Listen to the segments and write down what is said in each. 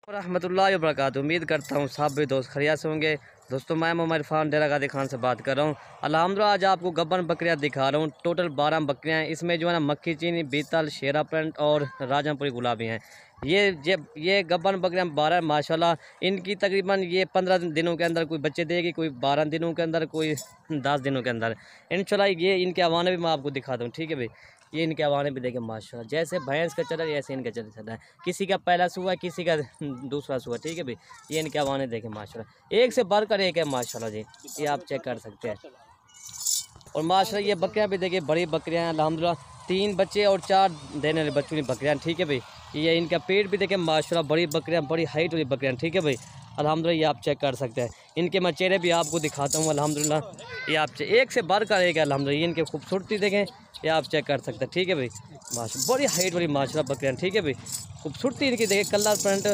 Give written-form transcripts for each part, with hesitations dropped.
रहमतुल्लाहि व बरकातुहू। उम्मीद करता हूँ सब भी दोस्त खैरियत से होंगे। दोस्तों मैं मोहम्मद इरफान डेरा गाजी खान से बात कर रहा हूँ। अल्हम्दुलिल्लाह आज आपको गब्बन बकरियाँ दिखा रहा हूँ। टोटल 12 बकरियाँ हैं। इसमें जो है ना मक्खी चीनी, बीतल, शेरा प्रिंट और राजमपुरी गुलाबी हैं। ये गब्बन बकरियाँ 12 माशाल्लाह। इनकी तकरीबन ये 15 दिनों के अंदर कोई बच्चे देगी, कोई 12 दिनों के अंदर, कोई 10 दिनों के अंदर इंशाल्लाह। ये इनके अवाने भी मैं आपको दिखा दूँ, ठीक है भाई। ये इनके अवाने भी देखें माशाल्लाह, जैसे भैंस का चल रहा है ऐसे इनका चल रहा है। किसी का पहला सुआ, किसी का दूसरा सुआ, ठीक है भाई। ये इनके अवाने देखें माशाल्लाह, एक से बढ़कर एक है माशाल्लाह जी। ये आप चेक कर सकते हैं। और माशाल्लाह ये बकरियां भी देखिए, बड़ी बकरियां हैं अल्हम्दुलिल्लाह। 3 बच्चे और 4 देने वाले बच्चों की बकरियां, ठीक है भाई। ये इनका पेट भी देखें माशाल्लाह, बड़ी बकरियां, बड़ी हाइट वाली बकरियां, ठीक है भाई अल्हम्दुलिल्लाह। ये आप चेक कर सकते हैं। इनके मैं चेहरे भी आपको दिखाता हूँ अल्हम्दुलिल्लाह। ये आप एक से बढ़कर एक है अल्हम्दुलिल्लाह। ये इनकी खूबसूरती देखें, ये आप चेक कर सकते हैं, ठीक है भाई माशाल्लाह। बड़ी हाइट वाली माशाल्लाह बकरियां, ठीक है भाई। खूबसूरती इनकी देखें, कलर प्रिंट।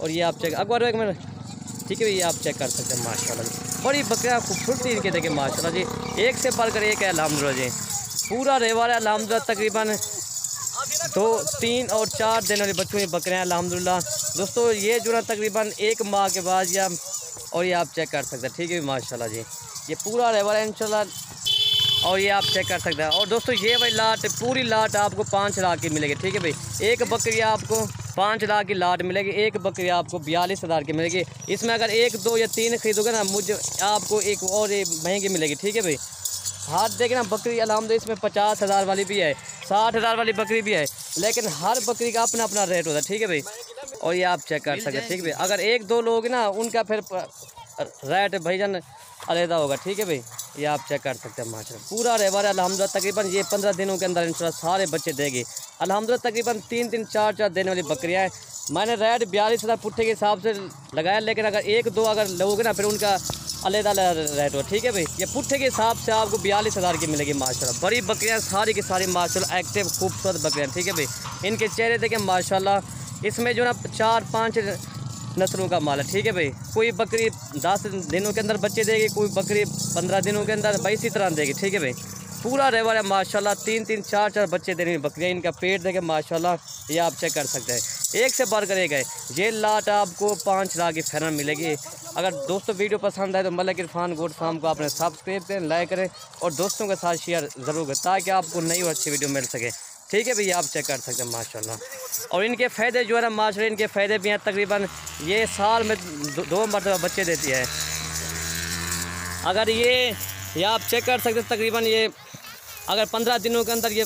और ये आप चेक अकबर एक मिनट, ठीक है भाई। ये आप चेक कर सकते हैं माशाल्लाह, बड़ी बकरियां, खूबसूरती इनके देखें माशाल्लाह जी। एक से बढ़कर एक है अल्हम्दुलिल्लाह जी। पूरा रेवार है अल्हम्दुलिल्लाह। तकरीबन 2, 3 और 4 दिन वाले बच्चों की बकरियां अल्हम्दुलिल्लाह। दोस्तों ये जो है तकरीबन 1 माह के बाद या, और ये आप चेक कर सकते हैं, ठीक है माशाल्लाह जी। ये पूरा रेवार है इंशाल्लाह। और ये आप चेक कर सकते हैं। और दोस्तों ये भाई लाट, पूरी लाट आपको 5 लाख की मिलेगी, ठीक है भाई। एक बकरी आपको 5 लाख की लाट मिलेगी, एक बकरी आपको 42,000 की मिलेगी। इसमें अगर 1, 2 या 3 खरीदोगे ना, मुझे आपको एक और महंगी मिलेगी, ठीक है भाई। हाथ देखे ना बकरी अल्हम्दुलिल्लाह, इसमें 50,000 वाली भी है, 60,000 वाली बकरी भी है, लेकिन हर बकरी का अपना अपना रेट होता है, ठीक है भाई। और ये आप चेक कर सकते हैं, ठीक है भाई। अगर 1-2 लोग ना, उनका फिर रेट भाईजान अलहदा होगा, ठीक है भाई। ये आप चेक कर सकते हैं माशाल्लाह। पूरा रेवर है अल्हम्दुलिल्लाह। तकरीबन ये 15 दिनों के अंदर इंशाल्लाह सारे बच्चे देगी अल्हम्दुलिल्लाह। तकरीबन 3-3, 4-4 देने वाली बकरियाँ हैं। मैंने रेट 42,000 पुट्ठे के हिसाब से लगाया, लेकिन अगर 1-2 अगर लोगे ना, फिर उनका अलहदा रेट हो, ठीक है भाई। ये पुट्ठे के हिसाब से आपको 42,000 की मिलेगी माशाल्लाह। बड़ी बकरियाँ सारी की सारी माशाल्लाह, एक्टिव खूबसूरत बकरियाँ, ठीक है भाई। इनके चेहरे देखें माशाल्लाह। इसमें जो ना 4-5 नस्लों का माल है, ठीक है भाई। कोई बकरी 10 दिनों के अंदर बच्चे देगी, कोई बकरी 15 दिनों के अंदर, भाई इसी तरह देगी, ठीक है भाई। पूरा रेवर है माशाल्लाह। 3-3, 4-4 बच्चे देने वाली बकरियाँ। इनका पेट देखें माशाल्लाह, ये आप चेक कर सकते हैं। एक से बढ़कर एक है। ये लाट आपको 5 लाख की फाइनल मिलेगी। अगर दोस्तों वीडियो पसंद आए तो मलिक इरफान गोट फार्म को आपने सब्सक्राइब करें, लाइक करें और दोस्तों के साथ शेयर ज़रूर करें, ताकि आपको नई और अच्छी वीडियो मिल सके, ठीक है भैया। आप चेक कर सकते हैं माशाल्लाह। और इनके फ़ायदे जो है ना माशाल्लाह, इनके फ़ायदे भी हैं। तकरीबन ये साल में 2 मरतबा बच्चे देती है। अगर ये आप चेक कर सकते हैं, तकरीबन ये अगर 15 दिनों के अंदर, ये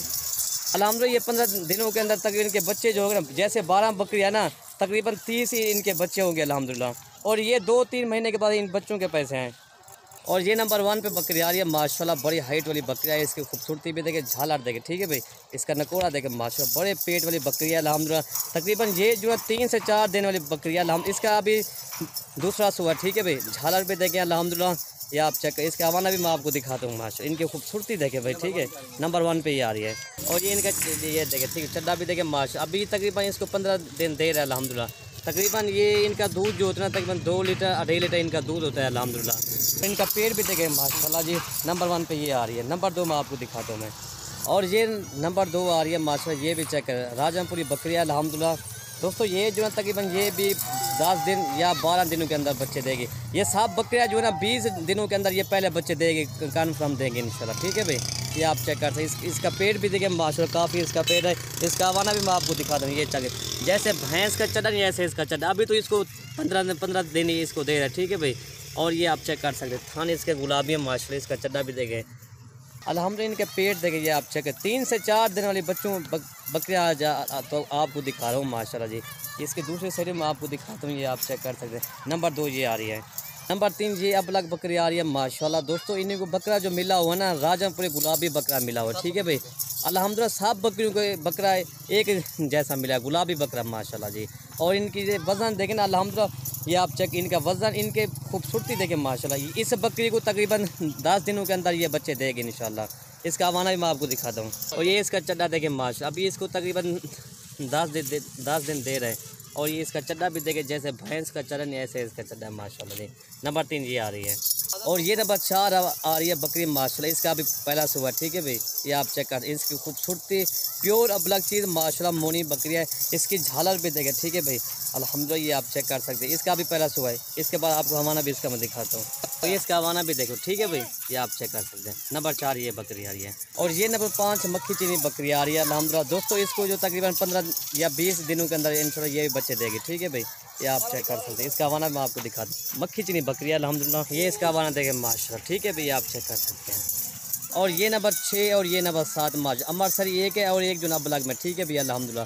अल्हम्दुलिल्लाह, ये 15 दिनों के अंदर तकरीबन इनके बच्चे जो होंगे ना, जैसे 12 बकरी है ना, तकरीबन 30 ही इनके बच्चे होंगे अल्हम्दुलिल्लाह। और ये 2-3 महीने के बाद इन बच्चों के पैसे हैं। और ये नंबर 1 पे बकरी आ रही है माशाल्लाह। बड़ी हाइट वाली बकरी है। इसकी खूबसूरती भी देखे, झालर देखे, ठीक है भाई। इसका नकोड़ा देखे माशाल्लाह, बड़े पेट वाली बकरी है अल्हम्दुलिल्लाह। तकरीबन ये जो है 3 से 4 दिन वाली बकरी है अल्हम्दुलिल्लाह। इसका अभी दूसरा सुआ, ठीक है भाई। झालर भी देखें अल्हम्दुलिल्लाह। ये आप चेक कर, इसके हवाना भी मैं आपको दिखाता हूँ माशाल्लाह। इनकी खूबसूरती देखे भाई, ठीक है। नंबर 1 पे ये आ रही है। और ये इनका ये देखे, ठीक है, चड्डा भी देखे माशाल्लाह। अभी तकरीबन इसको 15 दिन दे रहा है अल्हम्दुलिल्लाह। तकरीबन ये इनका दूध जो होता है ना, तकरीबन 2 लीटर 2.5 लीटर इनका दूध होता है अल्हम्दुलिल्लाह। इनका पेट भी देखें माशाल्लाह जी। नंबर 1 पे ये आ रही है। नंबर 2 मैं आपको दिखाता हूँ मैं। और ये नंबर 2 आ रही है माशाल्लाह। ये भी चेक करें, राजमपुरी बकरी है अल्हम्दुलिल्लाह। दोस्तों ये जो है तकरीबन ये भी 10 दिन या 12 दिनों के अंदर बच्चे देगी। ये सब बकरियाँ जो है ना 20 दिनों के अंदर ये पहले बच्चे देगी, कन्फर्म देंगे इंशाल्लाह, ठीक है भाई। ये आप चेक कर सकते हैं। इसका पेट भी देखिए माशाल्लाह, काफ़ी इसका पेट है। इसका हवाना भी मैं आपको दिखा दूँ। ये चल जैसे भैंस का चढ़ा नहीं, ऐसे इसका चढ़ा। अभी तो इसको 15 दिन ही इसको दे रहा है, ठीक है भाई। और ये आप चेक कर सकते हैं, थाने इसके गुलाबी है माशाल्लाह। इसका चड्डा भी देखें अल्हम्दुलिल्लाह। इनके पेट देखें, ये आप चेक करें। 3 से 4 दिन वाली बच्चों बकरियाँ तो आपको दिखा रहा हूँ माशाल्लाह जी। इसके दूसरे साइड में आपको दिखाता हूँ, ये आप चेक कर सकते हैं। नंबर 2 ये आ रही है। नंबर 3 ये अबलग बकरी आ रही है माशाल्लाह। दोस्तों इन्हीं को बकरा जो मिला हुआ ना, राजमपुरी गुलाबी बकरा मिला हुआ, ठीक है भाई अल्हम्दुलिल्लाह। सब बकरियों को बकरा एक जैसा मिला है, गुलाबी बकरा माशाल्लाह जी। और इनकी ये वज़न देखें ना अल्हम्दुलिल्लाह। ये आप चेक, इनका वज़न, इनके खूबसूरती देखें माशाल्लाह। इस बकरी को तकरीबन 10 दिनों के अंदर ये बच्चे देंगे इंशाल्लाह। इसका हवाना भी मैं आपको दिखाता हूँ। और ये इसका चड्डा देखें माशाल्लाह। अभी इसको तकरीबन 10 दिन दे रहे हैं। और ये इसका चड्डा भी देखे, जैसे भैंस का चरण ऐसे इसका चड्डा है माशाल्लाह जी। नंबर 3 ये आ रही है। और ये नंबर 4 आ रही है बकरी माशाल्लाह। इसका अभी पहला सुबह, ठीक है भाई। ये आप चेक कर, इसकी खूबसूरती प्योर अबलग चीज़ माशाल्लाह। मोनी बकरी है। इसकी झालर भी देखे, ठीक है भाई। अल्हम्दुलिल्लाह ये आप चेक कर सकते हैं। इसका भी पहला सुबह है। इसके बाद आपको हवाना भी इसका मैं दिखाता हूँ। तो ये इसका हवाना भी देखो, ठीक है भाई, ये आप चेक कर सकते हैं। नंबर 4 ये बकरी आ रही है और ये नंबर 5 मक्खी चीनी बकरी आ रही है अल्हम्दुलिल्लाह। दोस्तों इसको जो तकरीबन 15 या 20 दिनों के अंदर इंशाल्लाह ये भी बच्चे देगी, ठीक है भाई, ये आप चेक कर सकते हैं। इसका हवाना मैं आपको दिखा दूँ। मक्खी चीनी बकरी है अल्हम्दुलिल्लाह। ये इसका हवाना देखें माशाल्लाह, ठीक है भाई, आप चेक कर सकते हैं। और ये नंबर 6 और ये नंबर 7 मार्च अमृतसरी एक है और एक जो नबलग में, ठीक है भैया अल्हम्दुलिल्लाह।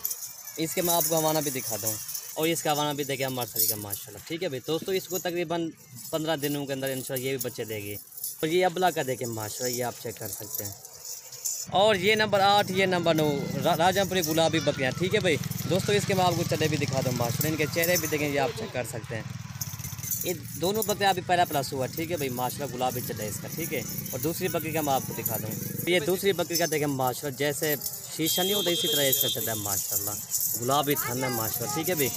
इसके मैं आपको हवाना भी दिखा दूँ और इसका हवाना भी देखें अमृतसरी का माशाल्लाह, ठीक है भाई। दोस्तों इसको तकरीबन 15 दिनों के अंदर इंशाल्लाह ये भी बच्चे देगी। और ये अबला का देखें माशाल्लाह, ये आप चेक कर सकते हैं। और ये नंबर 8 ये नंबर 9 राजापुरी गुलाबी बकरियाँ, ठीक है भाई। दोस्तों इसके मैं आपको चढ़े भी दिखा दूँ माशाल्लाह, इनके चेहरे भी देखें, ये आप चेक कर सकते हैं। ये दोनों बकरियाँ अभी पहला प्लस हुआ, ठीक है भाई, माशाल्लाह गुलाबी चढ़ा है इसका, ठीक है। और दूसरी बकरी का मैं आपको दिखा दूँ। ये दूसरी बकरी का देखें माशाल्लाह, जैसे शीशा नहीं होता इसी तरह इसका चढ़ा है माशाल्लाह, गुलाबी थन है माशाल्लाह, ठीक है भाई।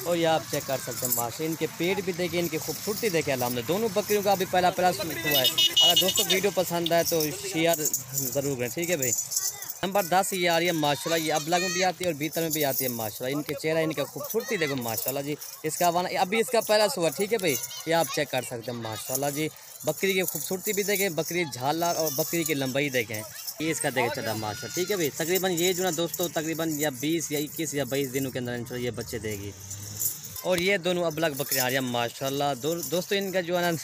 और ये आप चेक कर सकते हैं माशाल्लाह, इनके पेट भी देखें, इनकी खूबसूरती देखें अल्हम्दुलिल्लाह। दोनों बकरियों का अभी पहला प्लस हुआ है। अगर दोस्तों वीडियो पसंद आए तो शेयर ज़रूर करें, ठीक है भाई। नंबर 10 ये आ रही है माशाल्लाह, ये अबलग में भी आती है और भीतर में भी आती है माशाल्लाह। इनके चेहरा इनका खूबसूरती देखो माशाल्लाह जी। इसका हवाना अभी इसका पहला हुआ, ठीक है भाई, ये आप चेक कर सकते हैं माशाल्लाह जी। बकरी की खूबसूरती भी देखें, बकरी झालर और बकरी की लंबाई देखें, ये इसका देखें चढ़ा माशाल्लाह, ठीक है भाई। तकरीबन ये जो ना दोस्तों तकरीबन या 20 या 21 या 22 दिनों के अंदर इंशाल्लाह ये बच्चे देगी। और ये दोनों अबलग बकरियाँ आ रही हैं माशाल्लाह। दोस्तों इनका जो है ना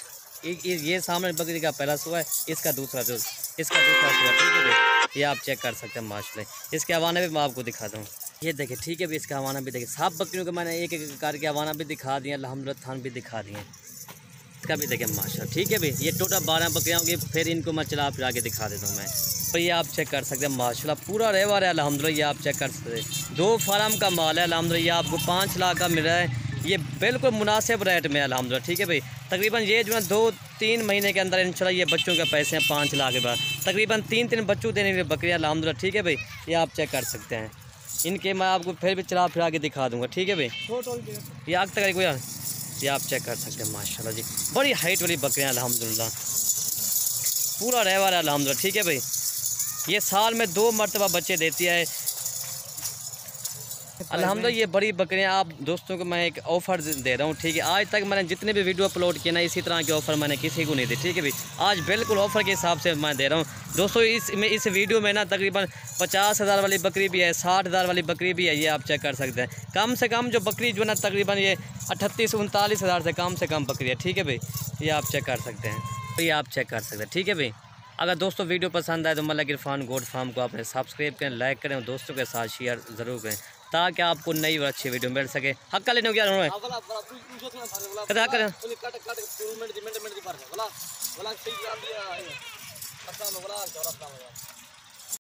ये सामने बकरी का पहला सुबह है, इसका दूसरा सुबह, ठीक है भाई, ये आप चेक कर सकते हैं माशाल्लाह। इसके हवाना भी मैं आपको दिखा दूँ, ये देखें, ठीक है भाई, इसका हवाना भी देखें। सब बकरियों के मैंने एक एक करके हवाना भी दिखा दिए, अल्हम्दुलिल्लाह थान भी दिखा दिए, इसका भी देखें माशाल्लाह, ठीक है भाई। ये टोटल 12 बकरियाँ होंगी, फिर इनको मैं चला फिर आगे दिखा देता हूँ मैं। तो ये आप चेक कर सकते हैं माशाल्लाह, पूरा रहवार है अल्हम्दुलिल्लाह, ये आप चेक कर सकते हैं। 2 फार्म का माल है अल्हम्दुलिल्लाह, आपको 5 लाख का मिल रहा है, ये बिल्कुल मुनासिब रेट में अल्हम्दुलिल्लाह, ठीक है भाई। तकरीबन ये जो है 2-3 महीने के अंदर इंशाल्लाह ये बच्चों के पैसे हैं 5 लाख के बाद, तकरीबन 3 बच्चों देने के लिए बकरियाँ अल्हम्दुलिल्लाह, ठीक है भाई, ये आप चेक कर सकते हैं। इनके मैं आपको फिर भी चला फिर आगे दिखा दूँगा, ठीक है भाई। ये आग तक कोई, ये आप चेक कर सकते हैं माशाल्लाह जी, बड़ी हाइट वाली बकरियाँ अल्हम्दुलिल्लाह, पूरा रहवार है अल्हम्दुलिल्लाह, ठीक है भाई। ये साल में 2 मरतबा बच्चे देती है अल्हम्दुलिल्लाह। ये बड़ी बकरियां आप दोस्तों को मैं एक ऑफ़र दे रहा हूँ, ठीक है। आज तक मैंने जितने भी वीडियो अपलोड किए ना इसी तरह के ऑफ़र मैंने किसी को नहीं दी, ठीक है भाई। आज बिल्कुल ऑफ़र के हिसाब से मैं दे रहा हूँ दोस्तों। इस वीडियो में ना तकरीबन 50,000 वाली बकरी भी है, 60,000 वाली बकरी भी है, ये आप चेक कर सकते हैं। कम से कम जो बकरी जो ना तकरीबन ये 38-39 हज़ार से कम बकरी है, ठीक है भाई, ये आप चेक कर सकते हैं, तो ये आप चेक कर सकते हैं, ठीक है भाई। अगर दोस्तों वीडियो पसंद आए तो मलिक इरफान गोट फार्म को आपने सब्सक्राइब करें, लाइक करें और दोस्तों के साथ शेयर ज़रूर करें ताकि आपको नई और अच्छी वीडियो मिल सके। हक्का लेने क्या करें